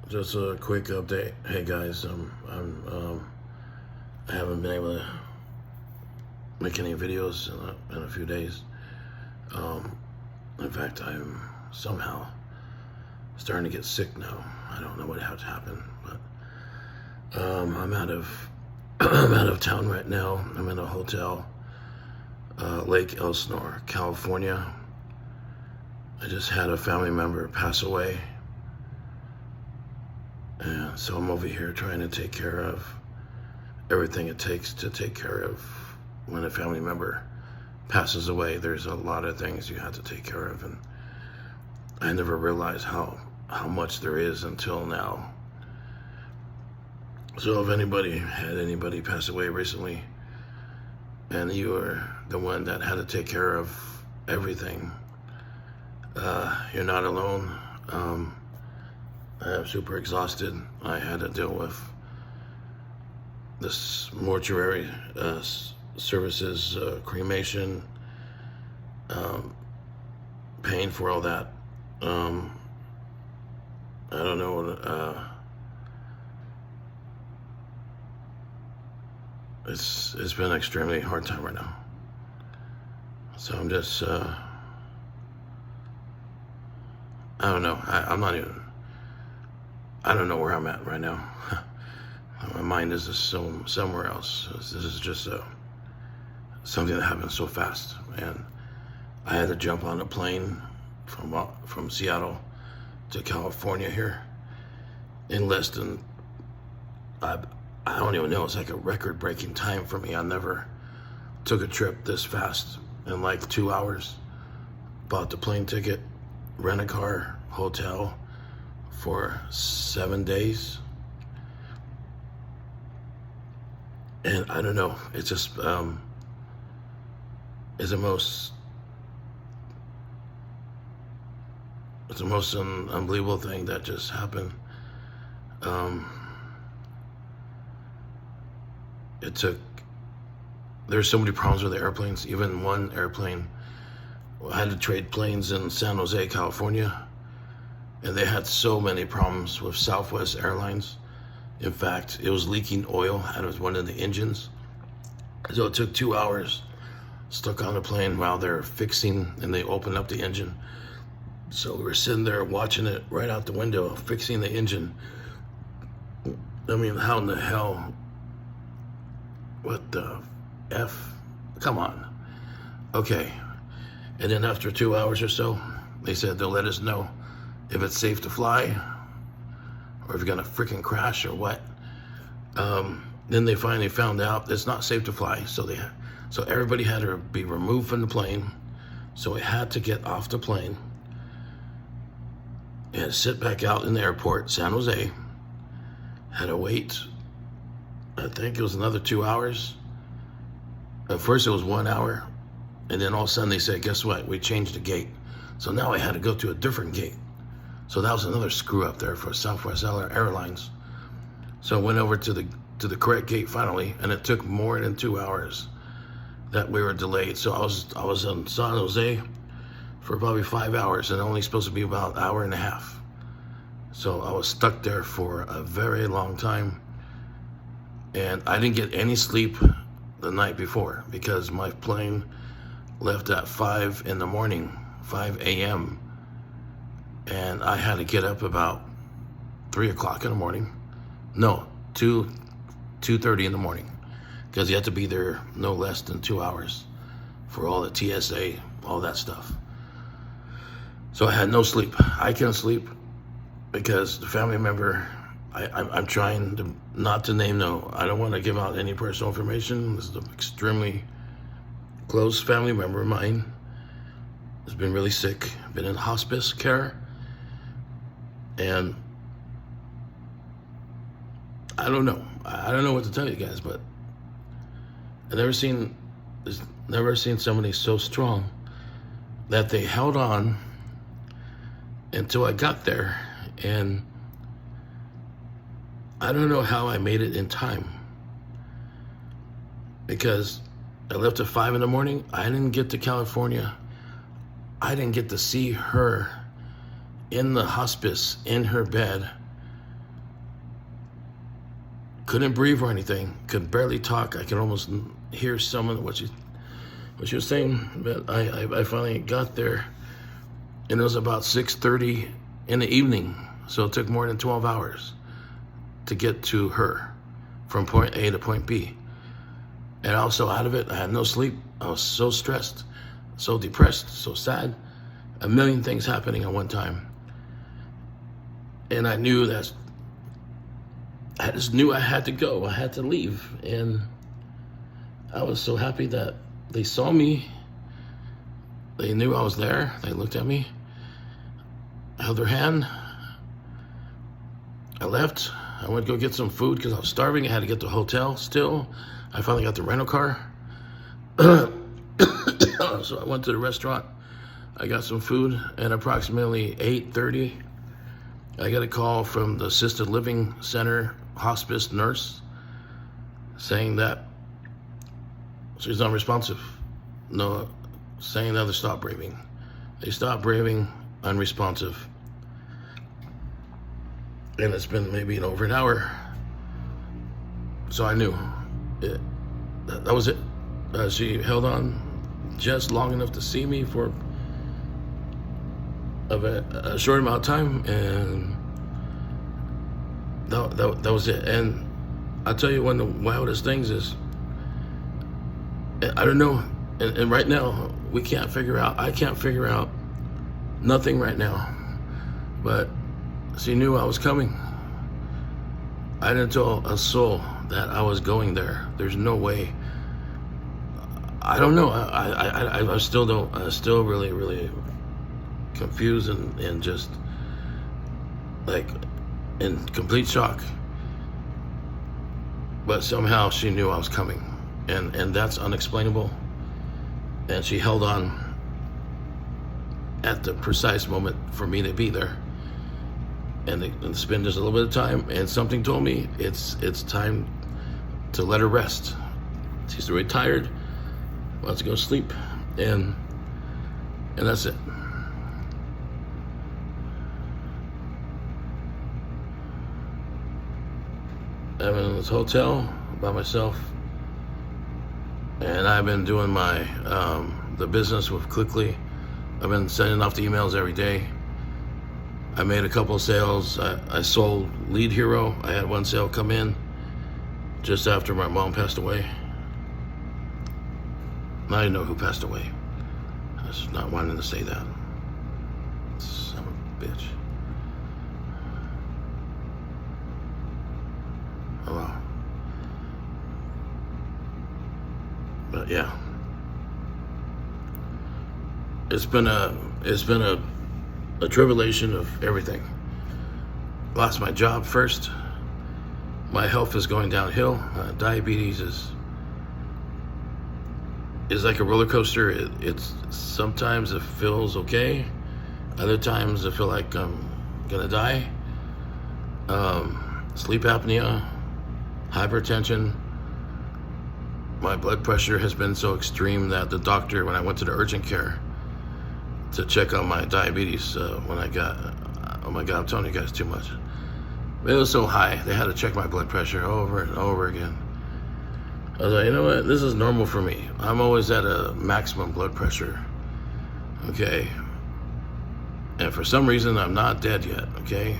Just a quick update. Hey guys, I haven't been able to make any videos in a few days. In fact, I'm somehow starting to get sick now. I don't know what had happened, but I'm out of I'm out of town right now. I'm in a hotel, Lake Elsinore, California. I just had a family member pass away. And so I'm over here trying to take care of everything it takes to take care of when a family member passes away. There's a lot of things you have to take care of, and I never realized how much there is until now. So if anybody had anybody pass away recently and you were the one that had to take care of everything, you're not alone. I'm super exhausted. I had to deal with this mortuary services, cremation, paying for all that. I don't know what, it's been an extremely hard time right now. So I'm just, I don't know. I don't know where I'm at right now. My mind is just somewhere else. This is just something that happened so fast, and I had to jump on a plane from Seattle to California here in less than I don't even know. It's like a record-breaking time for me. I never took a trip this fast in like 2 hours. Bought the plane ticket, rent a car, hotel for 7 days. And I don't know, it's just, it's the most unbelievable thing that just happened. There's so many problems with the airplanes. Even one airplane, I had to trade planes in San Jose, California, and they had so many problems with Southwest Airlines. In fact, it was leaking oil out of one of the engines. So it took 2 hours stuck on the plane while they're fixing, and they opened up the engine. So we were sitting there watching it right out the window, fixing the engine. I mean, how in the hell? What the F? Come on. Okay. And then after 2 hours or so, they said they'll let us know if it's safe to fly or if you're gonna freaking crash or what. Then they finally found out it's not safe to fly, so everybody had to be removed from the plane. So it had to get off the plane and sit back out in the airport, San Jose. Had to wait, I think it was another 2 hours. At first it was 1 hour, and then all of a sudden they said, guess what, we changed the gate. So now I had to go to a different gate. So that was another screw up there for Southwest Airlines. So I went over to the correct gate finally, and it took more than 2 hours that we were delayed. So I was in San Jose for probably 5 hours, and only supposed to be about an hour and a half. So I was stuck there for a very long time, and I didn't get any sleep the night before because my plane left at 5 in the morning, 5 a.m. And I had to get up about 3 o'clock in the morning. No, 2:30 in the morning, because you have to be there no less than 2 hours for all the TSA, all that stuff. So I had no sleep. I couldn't sleep because the family member, I'm trying to not to name no. I don't want to give out any personal information. This is an extremely close family member of mine. Has been really sick, been in hospice care. And I don't know what to tell you guys, but I've never seen somebody so strong that they held on until I got there. And I don't know how I made it in time, because I left at 5 in the morning. I didn't get to California. I didn't get to see her in the hospice, in her bed, couldn't breathe or anything, could barely talk. I could almost hear some of what she was saying. But I finally got there, and it was about 6:30 in the evening. So it took more than 12 hours to get to her from point A to point B. And I was so out of it. I had no sleep. I was so stressed, so depressed, so sad. A million things happening at one time. And I knew that I just knew I had to go. I had to leave. And I was so happy that they saw me. They knew I was there. They looked at me. I held their hand. I left. I went to go get some food because I was starving. I had to get to the hotel still. I finally got the rental car. So I went to the restaurant. I got some food, and approximately 8:30, I got a call from the assisted living center hospice nurse saying that she's unresponsive. No, saying that they stopped breathing. They stopped breathing, unresponsive. And it's been maybe over an hour. So I knew that was it. She held on just long enough to see me for a short amount of time, and that was it. And I'll tell you, one of the wildest things is, I don't know, and right now I can't figure out nothing right now, but she knew I was coming. I didn't tell a soul that I was going there. There's no way. I don't know. I still don't. I'm still really confused and just like in complete shock. But somehow she knew I was coming, and that's unexplainable. And she held on at the precise moment for me to be there. And spend just a little bit of time, and something told me it's time to let her rest. She's really tired, wants to go sleep, and that's it. I'm in this hotel by myself, and I've been doing my the business with Clickly. I've been sending off the emails every day. I made a couple of sales. I sold Lead Hero. I had one sale come in just after my mom passed away. Now you know who passed away. I was not wanting to say that. Son of a bitch. Oh well. But yeah. It's been a tribulation of everything. Lost my job first. My health is going downhill. Diabetes is like a roller coaster. It's sometimes it feels okay. Other times I feel like I'm gonna die. Sleep apnea, hypertension. My blood pressure has been so extreme that the doctor, when I went to the urgent care to check on my diabetes, when I got, oh my God, I'm telling you guys too much. It was so high, they had to check my blood pressure over and over again. I was like, you know what, this is normal for me. I'm always at a maximum blood pressure, okay? And for some reason, I'm not dead yet, okay?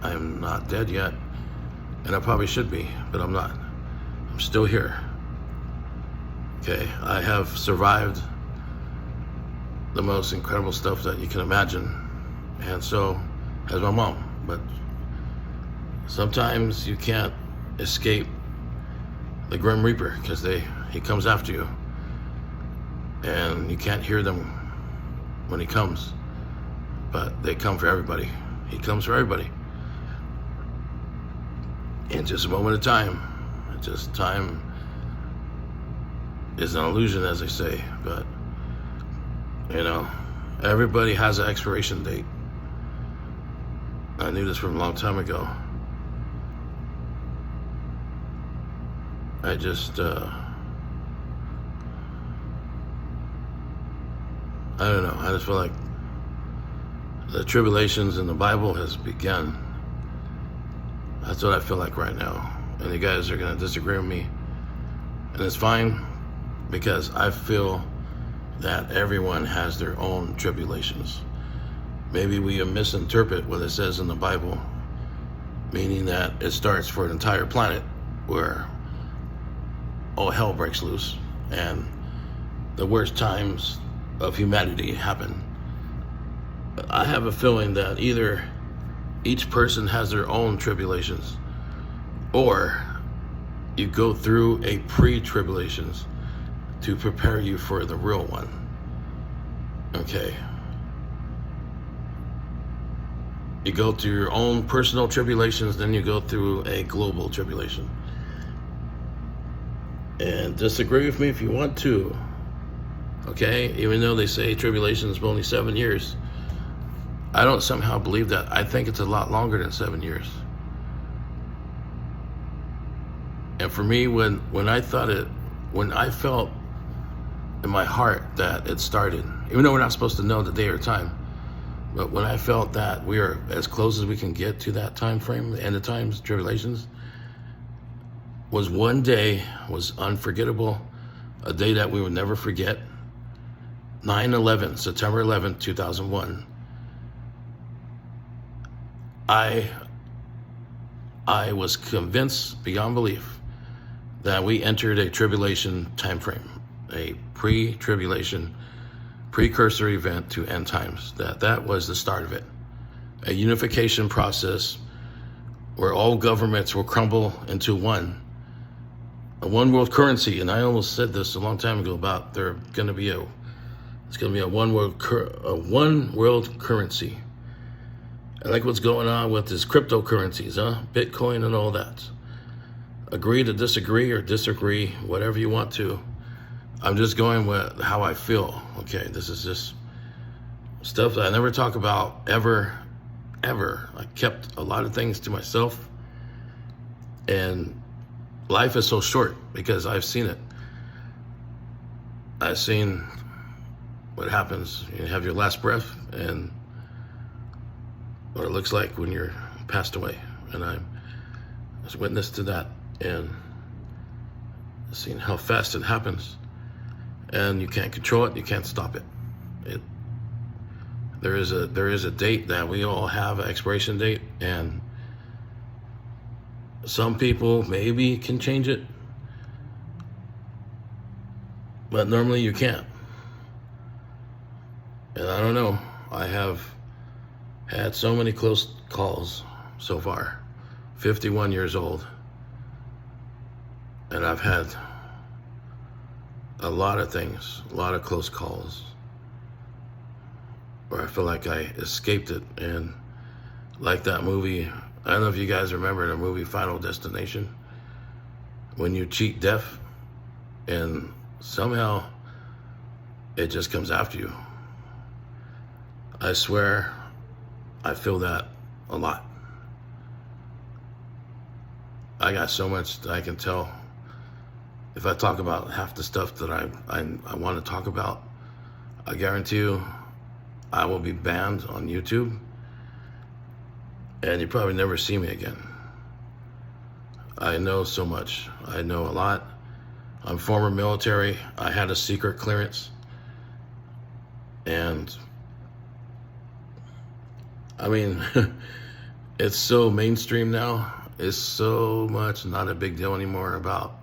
I'm not dead yet, and I probably should be, but I'm not. I'm still here, okay? I have survived the most incredible stuff that you can imagine, and so has my mom. But sometimes you can't escape the Grim Reaper, because he comes after you, and you can't hear them when he comes, but they come for everybody. He comes for everybody. In just a moment of time. Just time is an illusion, as they say, but you know, everybody has an expiration date. I knew this from a long time ago. I just, I don't know. I just feel like the tribulations in the Bible has begun. That's what I feel like right now. and you guys are going to disagree with me. And it's fine, because I feel that everyone has their own tribulations. Maybe we misinterpret what it says in the Bible, meaning that it starts for an entire planet where all hell breaks loose and the worst times of humanity happen. I have a feeling that either each person has their own tribulations, or you go through a pre-tribulations to prepare you for the real one. Okay. You go through your own personal tribulations, then you go through a global tribulation. And disagree with me if you want to. Okay? Even though they say tribulation is only 7 years, I don't somehow believe that. I think it's a lot longer than 7 years. And for me, when I felt in my heart that it started, even though we're not supposed to know the day or time, but when I felt that we are as close as we can get to that time frame, the end of times, tribulations, was one day, was unforgettable, a day that we would never forget. 9/11, September 11th, 2001. I was convinced beyond belief that we entered a tribulation time frame, a pre-tribulation, precursor event to end times. That was the start of it. A unification process where all governments will crumble into one. A one world currency, and I almost said this a long time ago about it's going to be a one world currency. I like what's going on with this cryptocurrencies, Bitcoin and all that. Agree to disagree, or disagree, whatever you want to. I'm just going with how I feel. Okay, this is just stuff that I never talk about ever. I kept a lot of things to myself, and life is so short because I've seen it. I've seen what happens. You have your last breath and what it looks like when you're passed away, and I was witness to that, and seen how fast it happens. And you can't control it, you can't stop it. There is a date that we all have, an expiration date, and some people maybe can change it, but normally you can't. And I don't know, I have had so many close calls so far, 51 years old, and I've had a lot of things, a lot of close calls where I feel like I escaped it. And like that movie, I don't know if you guys remember the movie Final Destination, when you cheat death and somehow it just comes after you. I swear I feel that a lot. I got so much that I can tell. If I talk about half the stuff that I want to talk about, I guarantee you I will be banned on YouTube, and you probably never see me again. I know so much. I know a lot. I'm former military. I had a secret clearance, and I mean, it's so mainstream now. It's so much not a big deal anymore about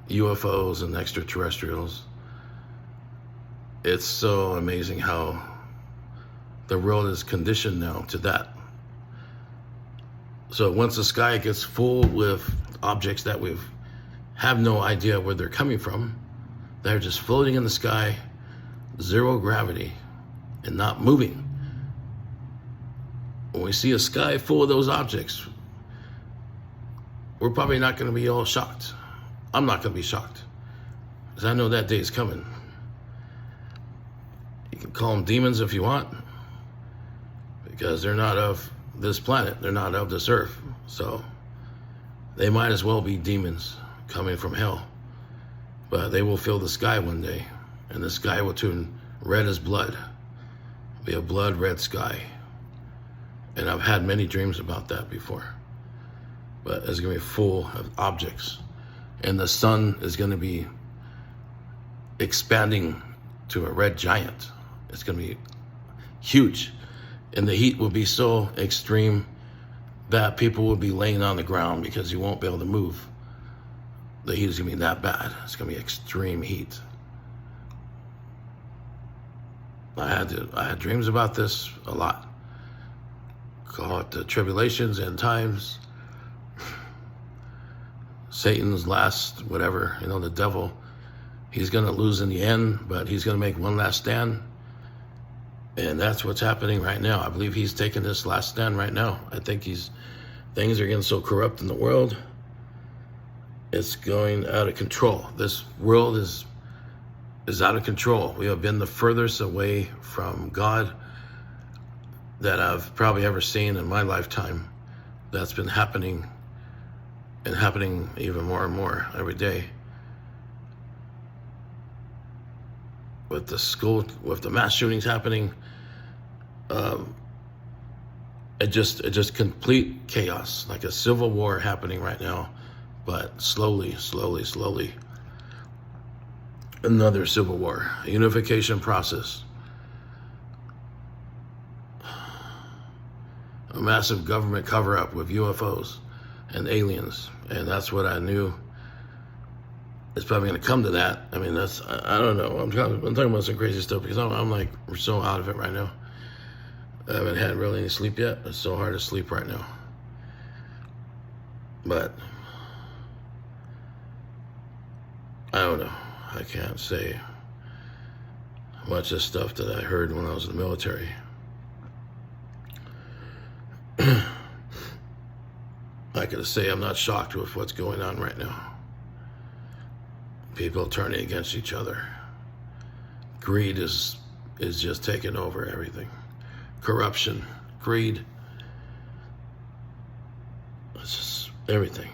UFOs and extraterrestrials. It's so amazing how the world is conditioned now to that. So once the sky gets full with objects that we have no idea where they're coming from, they're just floating in the sky, zero gravity, and not moving. When we see a sky full of those objects, we're probably not going to be all shocked. I'm not going to be shocked, because I know that day is coming. You can call them demons if you want, because they're not of this planet. They're not of this earth. So they might as well be demons coming from hell. But they will fill the sky one day, and the sky will turn red as blood. It'll be a blood-red sky. And I've had many dreams about that before. but it's going to be full of objects. And the sun is going to be expanding to a red giant. It's going to be huge. And the heat will be so extreme that people will be laying on the ground because you won't be able to move. The heat is going to be that bad. It's going to be extreme heat. I had dreams about this a lot. Call it the tribulations and times. Satan's last, whatever, the devil, he's going to lose in the end, but he's going to make one last stand. And that's what's happening right now. I believe he's taking this last stand right now. I think things are getting so corrupt in the world. It's going out of control. This world is out of control. We have been the furthest away from God that I've probably ever seen in my lifetime. That's been happening and happening even more and more every day. With the mass shootings happening, it just complete chaos, like a civil war happening right now, but slowly, another civil war, a unification process, a massive government cover-up with UFOs and aliens, and that's what I knew. It's probably going to come to that. I mean, I don't know. I'm talking about some crazy stuff because I'm like, we're so out of it right now. I haven't had really any sleep yet. It's so hard to sleep right now. But I don't know. I can't say much of stuff that I heard when I was in the military. I could say I'm not shocked with what's going on right now. People turning against each other. Greed is just taking over everything. Corruption, greed, it's just everything.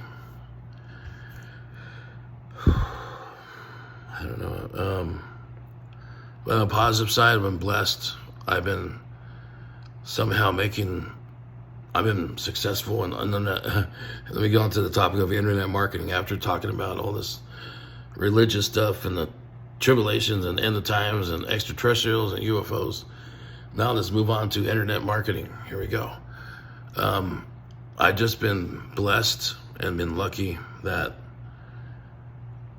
I don't know. But on the positive side, I've been blessed. I've been successful in let me go on to the topic of internet marketing after talking about all this religious stuff and the tribulations and end of times and extraterrestrials and UFOs. Now let's move on to internet marketing. Here we go. I've just been blessed and been lucky that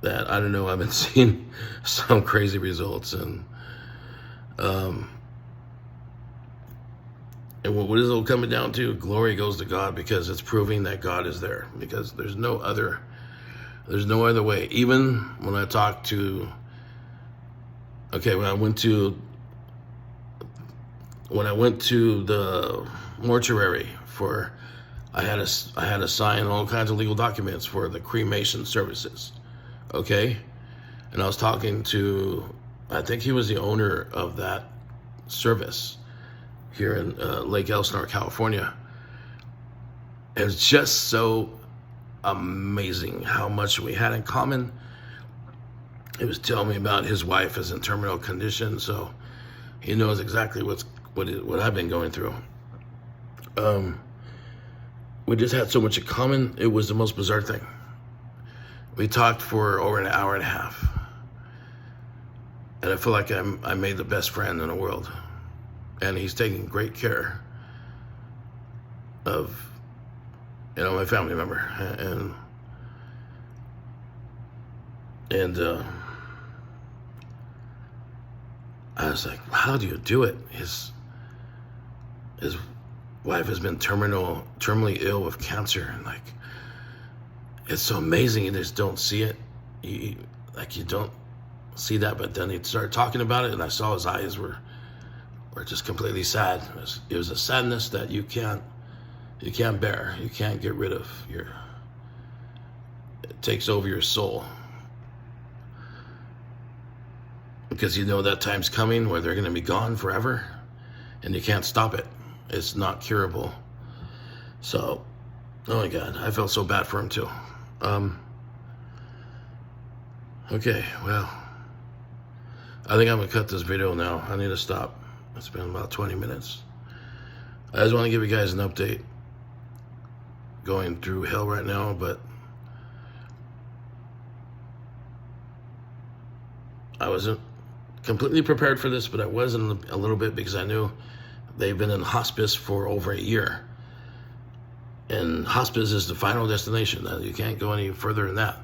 I don't know, I've been seeing some crazy results, and what is it all coming down to? Glory goes to God, because it's proving that God is there, because there's no other way. Even when I talked to, when I went to the mortuary I had to sign all kinds of legal documents for the cremation services. Okay? And I was talking to, I think he was the owner of that service here in Lake Elsinore, California. It was just so amazing how much we had in common. He was telling me about his wife is in terminal condition, so he knows exactly what I've been going through. We just had so much in common. It was the most bizarre thing. We talked for over an hour and a half, and I feel like I made the best friend in the world, and he's taking great care of my family member, and I was like, how do you do it? His wife has been terminally ill with cancer, and like, it's so amazing. You just don't see it. You don't see that, but then he started talking about it, and I saw his eyes were just completely sad. It was a sadness that you can't bear. You can't get rid of. It takes over your soul, because that time's coming where they're going to be gone forever, and you can't stop it. It's not curable. So, oh my God, I felt so bad for him too. Okay, well, I think I'm gonna cut this video now. I need to stop. It's been about 20 minutes. I just want to give you guys an update. going through hell right now, but I wasn't completely prepared for this, but I was a little bit, because I knew they've been in hospice for over a year. And hospice is the final destination. You can't go any further than that.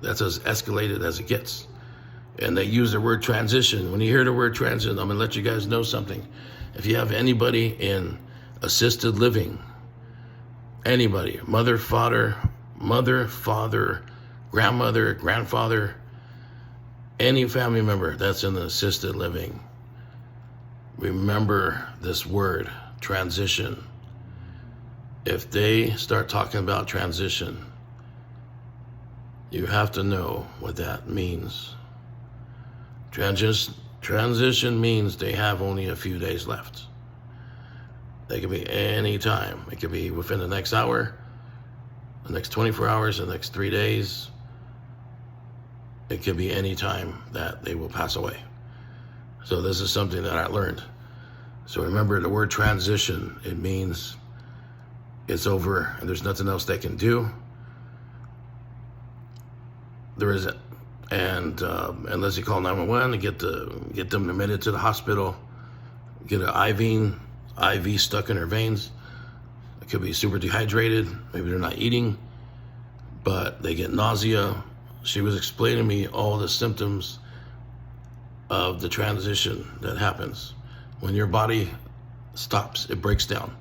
That's as escalated as it gets. And they use the word transition. When you hear the word transition, I'm gonna let you guys know something. If you have anybody in assisted living, anybody, mother, father, grandmother, grandfather, any family member that's in the assisted living, remember this word, transition. If they start talking about transition, you have to know what that means. Transition means they have only a few days left. They could be any time. It could be within the next hour, the next 24 hours, the next 3 days. It could be any time that they will pass away. So this is something that I learned. So remember the word transition. It means it's over and there's nothing else they can do. There isn't. And unless you call 911 to get them admitted to the hospital, get an IV stuck in their veins. It could be super dehydrated. Maybe they're not eating, but they get nausea. She was explaining to me all the symptoms of the transition that happens. When your body stops, it breaks down.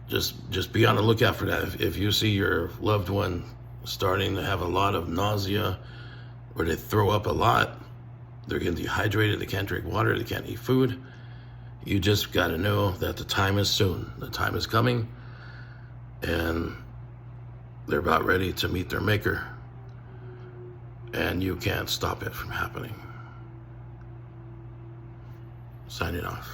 Just be on the lookout for that. If you see your loved one starting to have a lot of nausea, or they throw up a lot, they're getting dehydrated, they can't drink water, they can't eat food, you just got to know that the time is soon. The time is coming, and they're about ready to meet their maker, and you can't stop it from happening. Signing off.